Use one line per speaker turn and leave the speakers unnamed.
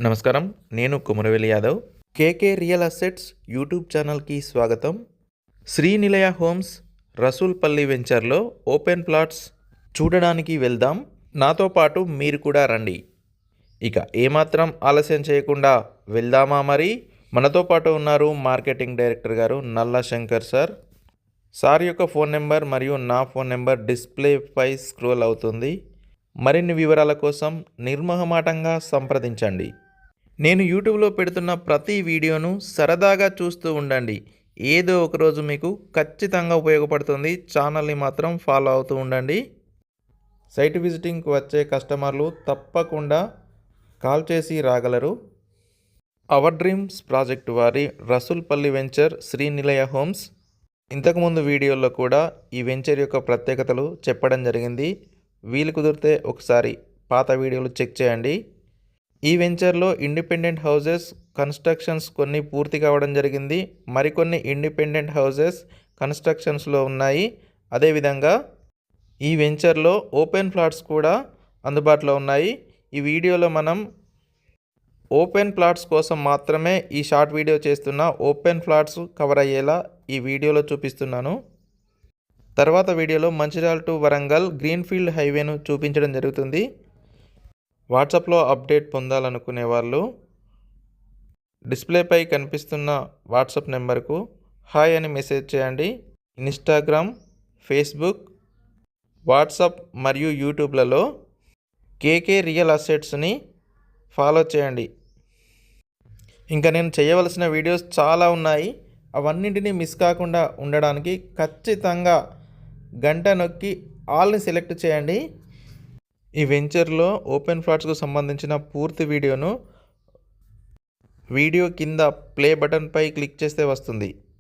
నమస్కారం. నేను కుమరవేలి యాదవ్. కేకే real assets YouTube ఛానల్‌కి స్వాగతం. శ్రీనిలయ హోమ్స్ రసూల్పల్లి వెంచర్‌లో ఓపెన్ ప్లాట్స్ చూడడానికి వెళ్దాం. నాతో పాటు మీరు కూడా రండి. ఇక ఏమాత్రం ఆలస్యం చేయకుండా వెళ్దామా మరి? మనతో పాటు ఉన్నారు మార్కెటింగ్ డైరెక్టర్ గారు నల్ల శంకర్ సార్. సార్ యొక్క ఫోన్ నెంబర్ మరియు నా ఫోన్ నెంబర్ డిస్ప్లేపై స్క్రోల్ అవుతుంది. మరిన్ని వివరాల కోసం నిర్మోహమాటంగా సంప్రదించండి. నేను యూట్యూబ్లో పెడుతున్న ప్రతి వీడియోను సరదాగా చూస్తూ ఉండండి. ఏదో ఒకరోజు మీకు ఖచ్చితంగా ఉపయోగపడుతుంది. ఛానల్ని మాత్రం ఫాలో అవుతూ ఉండండి. సైట్ విజిటింగ్కి వచ్చే కస్టమర్లు తప్పకుండా కాల్ చేసి రాగలరు. అవర్ డ్రీమ్స్ ప్రాజెక్టు వారి రసూల్పల్లి వెంచర్ శ్రీనిలయ హోమ్స్. ఇంతకుముందు వీడియోలో కూడా ఈ వెంచర్ యొక్క ప్రత్యేకతలు చెప్పడం జరిగింది. వీలు కుదిరితే ఒకసారి పాత వీడియోలు చెక్ చేయండి. ఈ వెంచర్లో ఇండిపెండెంట్ హౌసెస్ కన్స్ట్రక్షన్స్ కొన్ని పూర్తి కావడం జరిగింది. మరికొన్ని ఇండిపెండెంట్ హౌసెస్ కన్స్ట్రక్షన్స్లో ఉన్నాయి. అదేవిధంగా ఈ వెంచర్లో ఓపెన్ ప్లాట్స్ కూడా అందుబాటులో ఉన్నాయి. ఈ వీడియోలో మనం ఓపెన్ ప్లాట్స్ కోసం మాత్రమే ఈ షార్ట్ వీడియో చేస్తున్న. ఓపెన్ ప్లాట్స్ కవర్ అయ్యేలా ఈ వీడియోలో చూపిస్తున్నాను. తర్వాత వీడియోలో మంచిర్యాల టు వరంగల్ గ్రీన్ఫీల్డ్ హైవేను చూపించడం జరుగుతుంది. వాట్సాప్లో అప్డేట్ పొందాలనుకునే వాళ్ళు డిస్ప్లేపై కనిపిస్తున్న వాట్సాప్ నెంబర్కు హాయ్ అని మెసేజ్ చేయండి. ఇన్స్టాగ్రామ్, ఫేస్బుక్, వాట్సాప్ మరియు యూట్యూబ్లలో కేకే రియల్ అసెట్స్ని ఫాలో చేయండి. ఇంకా నేను చేయవలసిన వీడియోస్ చాలా ఉన్నాయి. అవన్నింటినీ మిస్ కాకుండా ఉండడానికి ఖచ్చితంగా గంట నొక్కి ఆల్ని సెలెక్ట్ చేయండి. ఈ వెంచర్లో ఓపెన్ ప్లాట్స్కు సంబంధించిన పూర్తి వీడియోను వీడియో కింద ప్లే బటన్పై క్లిక్ చేస్తే వస్తుంది.